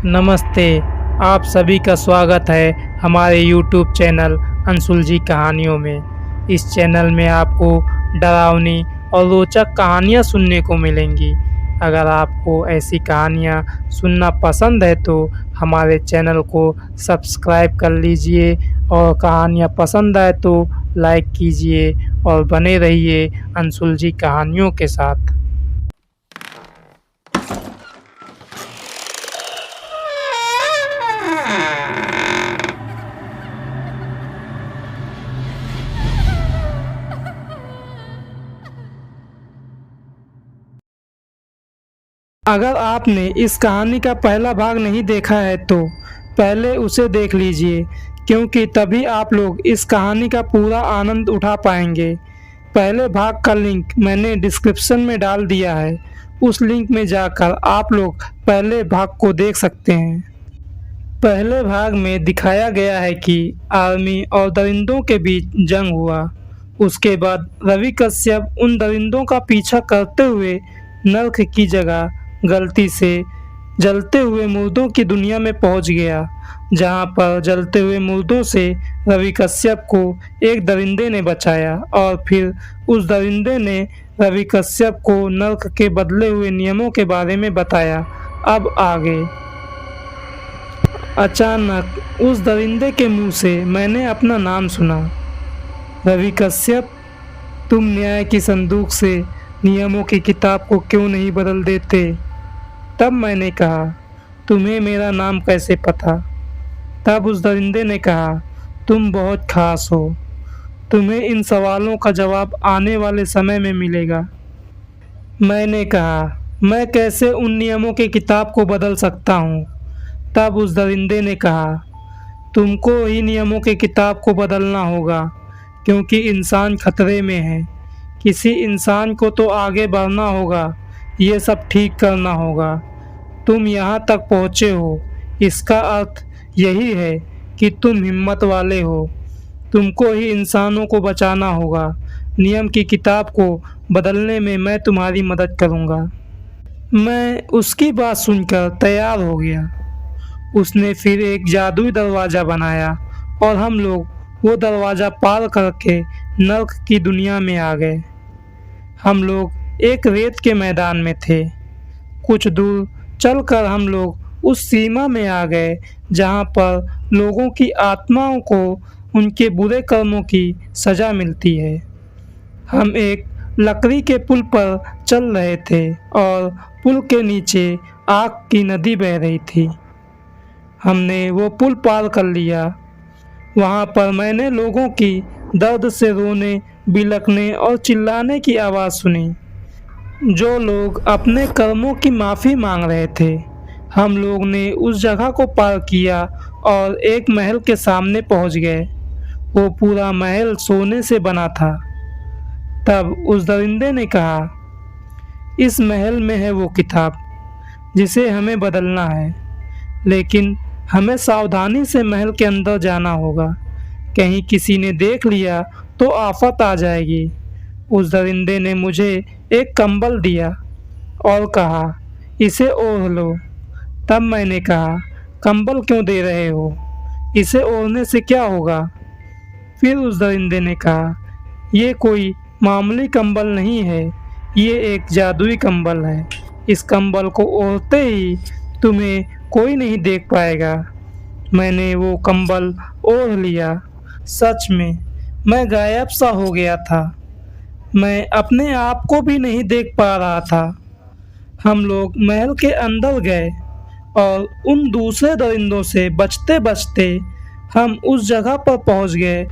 नमस्ते। आप सभी का स्वागत है हमारे यूट्यूब चैनल अंशुल जी कहानियों में। इस चैनल में आपको डरावनी और रोचक कहानियाँ सुनने को मिलेंगी। अगर आपको ऐसी कहानियाँ सुनना पसंद है तो हमारे चैनल को सब्सक्राइब कर लीजिए और कहानियाँ पसंद आए तो लाइक कीजिए और बने रहिए अंशुल जी कहानियों के साथ। अगर आपने इस कहानी का पहला भाग नहीं देखा है तो पहले उसे देख लीजिए, क्योंकि तभी आप लोग इस कहानी का पूरा आनंद उठा पाएंगे। पहले भाग का लिंक मैंने डिस्क्रिप्शन में डाल दिया है, उस लिंक में जाकर आप लोग पहले भाग को देख सकते हैं। पहले भाग में दिखाया गया है कि आर्मी और दरिंदों के बीच जंग हुआ। उसके बाद रवि कश्यप उन दरिंदों का पीछा करते हुए नर्क की जगह गलती से जलते हुए मुर्दों की दुनिया में पहुंच गया, जहां पर जलते हुए मुर्दों से रवि कश्यप को एक दरिंदे ने बचाया और फिर उस दरिंदे ने रवि कश्यप को नर्क के बदले हुए नियमों के बारे में बताया। अब आगे। अचानक उस दरिंदे के मुंह से मैंने अपना नाम सुना। रवि कश्यप, तुम न्याय की संदूक से नियमों की किताब को क्यों नहीं बदल देते? तब मैंने कहा, तुम्हें मेरा नाम कैसे पता? तब उस दरिंदे ने कहा, तुम बहुत खास हो, तुम्हें इन सवालों का जवाब आने वाले समय में मिलेगा। मैंने कहा, मैं कैसे उन नियमों की किताब को बदल सकता हूँ? तब उस दरिंदे ने कहा, तुमको ही नियमों की किताब को बदलना होगा, क्योंकि इंसान खतरे में है। किसी इंसान को तो आगे बढ़ना होगा, ये सब ठीक करना होगा। तुम यहाँ तक पहुँचे हो, इसका अर्थ यही है कि तुम हिम्मत वाले हो। तुमको ही इंसानों को बचाना होगा। नियम की किताब को बदलने में मैं तुम्हारी मदद करूँगा। मैं उसकी बात सुनकर तैयार हो गया। उसने फिर एक जादुई दरवाज़ा बनाया और हम लोग वो दरवाज़ा पार करके नर्क की दुनिया में आ गए। हम लोग एक रेत के मैदान में थे। कुछ दूर चलकर हम लोग उस सीमा में आ गए जहाँ पर लोगों की आत्माओं को उनके बुरे कर्मों की सज़ा मिलती है। हम एक लकड़ी के पुल पर चल रहे थे और पुल के नीचे आग की नदी बह रही थी। हमने वो पुल पार कर लिया। वहाँ पर मैंने लोगों की दर्द से रोने, बिलखने और चिल्लाने की आवाज़ सुनी, जो लोग अपने कर्मों की माफ़ी मांग रहे थे। हम लोग ने उस जगह को पार किया और एक महल के सामने पहुँच गए। वो पूरा महल सोने से बना था। तब उस दरिंदे ने कहा, इस महल में है वो किताब जिसे हमें बदलना है, लेकिन हमें सावधानी से महल के अंदर जाना होगा। कहीं किसी ने देख लिया तो आफत आ जाएगी। उस दरिंदे ने मुझे एक कंबल दिया और कहा, इसे ओढ़ लो। तब मैंने कहा, कंबल क्यों दे रहे हो? इसे ओढ़ने से क्या होगा? फिर उस दरिंदे ने कहा, ये कोई मामूली कंबल नहीं है, ये एक जादुई कंबल है। इस कंबल को ओढ़ते ही तुम्हें कोई नहीं देख पाएगा। मैंने वो कंबल ओढ़ लिया। सच में मैं गायब सा हो गया था। मैं अपने आप को भी नहीं देख पा रहा था। हम लोग महल के अंदर गए और उन दूसरे दरिंदों से बचते बचते हम उस जगह पर पहुंच गए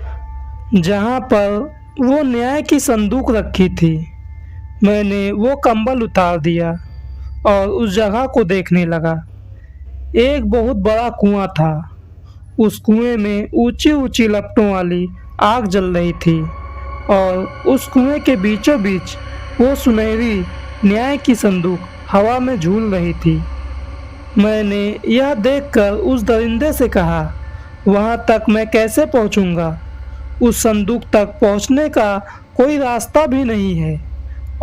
जहां पर वो न्याय की संदूक रखी थी। मैंने वो कंबल उतार दिया और उस जगह को देखने लगा। एक बहुत बड़ा कुआं था। उस कुएं में ऊंची ऊंची लपटों वाली आग जल रही थी और उस कुएं के बीचों बीच वो सुनहरी न्याय की संदूक हवा में झूल रही थी। मैंने यह देखकर उस दरिंदे से कहा, वहां तक मैं कैसे पहुंचूंगा? उस संदूक तक पहुंचने का कोई रास्ता भी नहीं है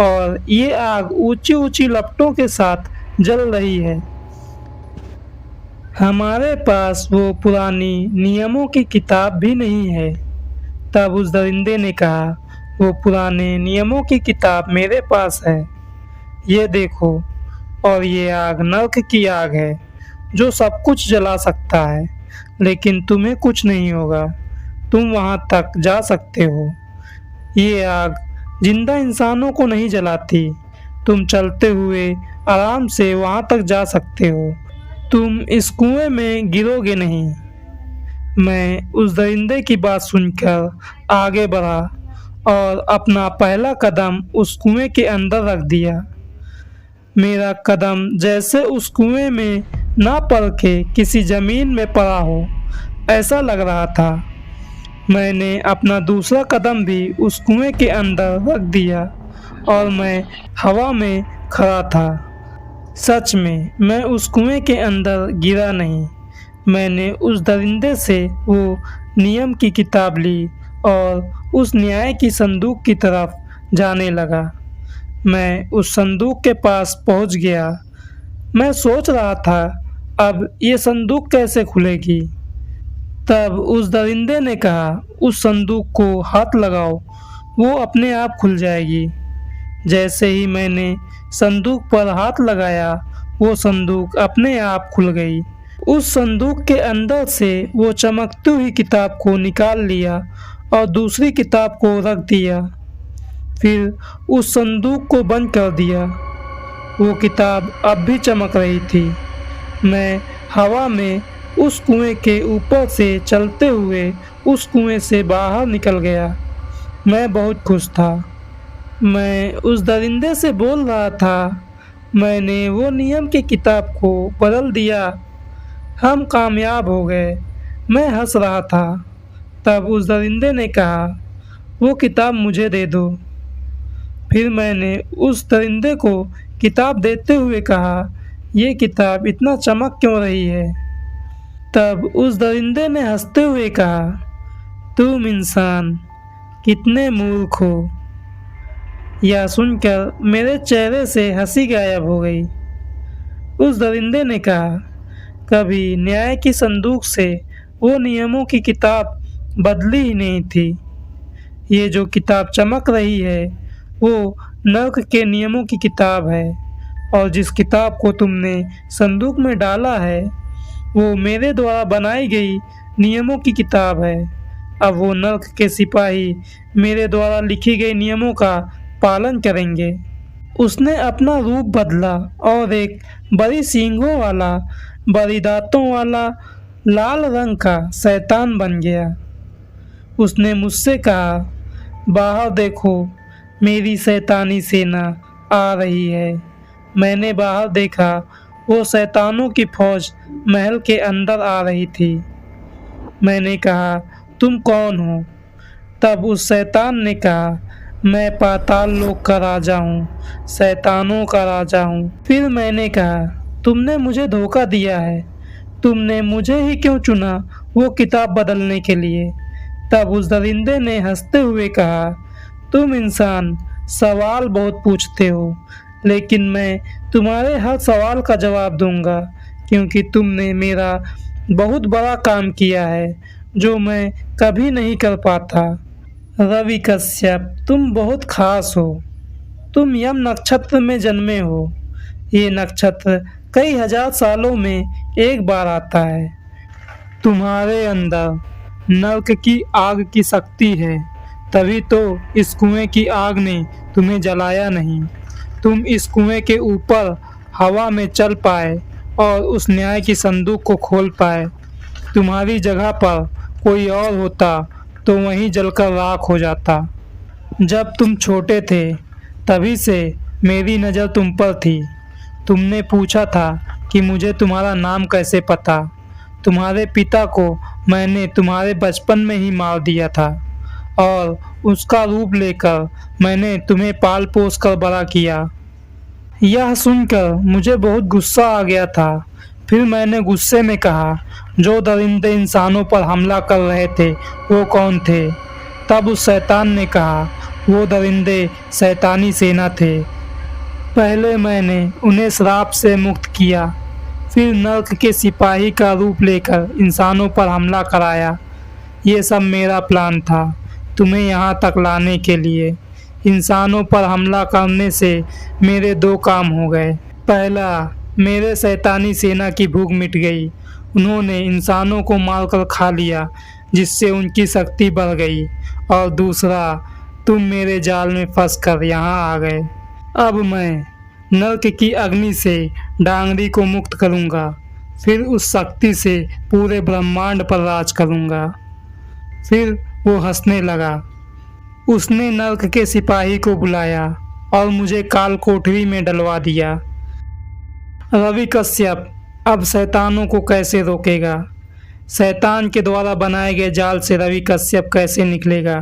और ये आग ऊंची ऊंची लपटों के साथ जल रही है। हमारे पास वो पुरानी नियमों की किताब भी नहीं है। तब उस दरिंदे ने कहा, वो पुराने नियमों की किताब मेरे पास है। ये देखो, और ये आग नर्क की आग है जो सब कुछ जला सकता है, लेकिन तुम्हें कुछ नहीं होगा। तुम वहां तक जा सकते हो। ये आग जिंदा इंसानों को नहीं जलाती। तुम चलते हुए आराम से वहां तक जा सकते हो। तुम इस कुएं में गिरोगे नहीं। मैं उस दरिंदे की बात सुनकर आगे बढ़ा और अपना पहला कदम उस कुएं के अंदर रख दिया। मेरा कदम जैसे उस कुएं में ना पड़ के किसी जमीन में पड़ा हो, ऐसा लग रहा था। मैंने अपना दूसरा कदम भी उस कुएं के अंदर रख दिया और मैं हवा में खड़ा था। सच में मैं उस कुएं के अंदर गिरा नहीं। मैंने उस दरिंदे से वो नियम की किताब ली और उस न्याय की संदूक की तरफ जाने लगा। मैं उस संदूक के पास पहुंच गया। मैं सोच रहा था, अब ये संदूक कैसे खुलेगी। तब उस दरिंदे ने कहा, उस संदूक को हाथ लगाओ, वो अपने आप खुल जाएगी। जैसे ही मैंने संदूक पर हाथ लगाया, वो संदूक अपने आप खुल गई। उस संदूक के अंदर से वो चमकती हुई किताब को निकाल लिया और दूसरी किताब को रख दिया। फिर उस संदूक को बंद कर दिया। वो किताब अब भी चमक रही थी। मैं हवा में उस कुएं के ऊपर से चलते हुए उस कुएं से बाहर निकल गया। मैं बहुत खुश था। मैं उस दरिंदे से बोल रहा था, मैंने वो नियम की किताब को बदल दिया। हम कामयाब हो गए। मैं हंस रहा था। तब उस दरिंदे ने कहा, वो किताब मुझे दे दो। फिर मैंने उस दरिंदे को किताब देते हुए कहा, ये किताब इतना चमक क्यों रही है। तब उस दरिंदे ने हंसते हुए कहा, तुम इंसान कितने मूर्ख हो। यह सुनकर मेरे चेहरे से हंसी गायब हो गई। उस दरिंदे ने कहा, कभी न्याय की संदूक से वो नियमों की किताब बदली ही नहीं थी। ये जो किताब चमक रही है, वो नर्क के नियमों की किताब है, और जिस किताब को तुमने संदूक में डाला है, वो मेरे द्वारा बनाई गई नियमों की किताब है। अब वो नर्क के सिपाही मेरे द्वारा लिखी गई नियमों का पालन करेंगे। उसने अपना रूप बदला और एक बड़ी सींगों वाला, बड़ी दांतों वाला, लाल रंग का शैतान बन गया। उसने मुझसे कहा, बाहर देखो, मेरी शैतानी सेना आ रही है। मैंने बाहर देखा, वो शैतानों की फौज महल के अंदर आ रही थी। मैंने कहा, तुम कौन हो? तब उस शैतान ने कहा, मैं पाताल लोक का राजा हूँ, शैतानों का राजा हूँ। फिर मैंने कहा, तुमने मुझे धोखा दिया है। तुमने मुझे ही क्यों चुना वो किताब बदलने के लिए। तब उस दरिंदे ने हंसते हुए कहा, तुम इंसान सवाल बहुत पूछते हो, लेकिन मैं तुम्हारे हर सवाल का जवाब दूंगा, क्योंकि तुमने मेरा बहुत बड़ा काम किया है जो मैं कभी नहीं कर पाता। रवि कश्यप, तुम बहुत खास हो। तुम यम नक्षत्र में जन्मे हो। ये नक्षत्र कई हजार सालों में एक बार आता है। तुम्हारे अंदर नर्क की आग की शक्ति है, तभी तो इस कुएं की आग ने तुम्हें जलाया नहीं। तुम इस कुएं के ऊपर हवा में चल पाए और उस न्याय की संदूक को खोल पाए। तुम्हारी जगह पर कोई और होता तो वहीं जलकर राख हो जाता। जब तुम छोटे थे, तभी से मेरी नज़र तुम पर थी। तुमने पूछा था कि मुझे तुम्हारा नाम कैसे पता। तुम्हारे पिता को मैंने तुम्हारे बचपन में ही मार दिया था, और उसका रूप लेकर मैंने तुम्हें पाल पोस कर बड़ा किया। यह सुनकर मुझे बहुत गुस्सा आ गया था। फिर मैंने गुस्से में कहा, जो दरिंदे इंसानों पर हमला कर रहे थे वो कौन थे? तब उस शैतान ने कहा, वो दरिंदे शैतानी सेना थे। पहले मैंने उन्हें श्राप से मुक्त किया, फिर नर्क के सिपाही का रूप लेकर इंसानों पर हमला कराया। ये सब मेरा प्लान था तुम्हें यहाँ तक लाने के लिए। इंसानों पर हमला करने से मेरे दो काम हो गए। पहला, मेरे शैतानी सेना की भूख मिट गई। उन्होंने इंसानों को मारकर खा लिया जिससे उनकी शक्ति बढ़ गई। और दूसरा, तुम मेरे जाल में फंसकर यहाँ आ गए। अब मैं नर्क की अग्नि से डांगरी को मुक्त करूँगा, फिर उस शक्ति से पूरे ब्रह्मांड पर राज करूँगा। फिर वो हंसने लगा। उसने नर्क के सिपाही को बुलाया और मुझे काल कोठरी में डलवा दिया। रवि कश्यप अब शैतानों को कैसे रोकेगा? शैतान के द्वारा बनाए गए जाल से रवि कश्यप कैसे निकलेगा?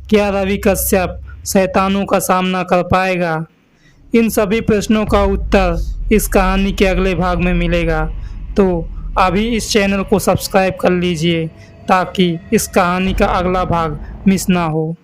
क्या रवि कश्यप शैतानों का सामना कर पाएगा? इन सभी प्रश्नों का उत्तर इस कहानी के अगले भाग में मिलेगा। तो अभी इस चैनल को सब्सक्राइब कर लीजिए ताकि इस कहानी का अगला भाग मिस ना हो।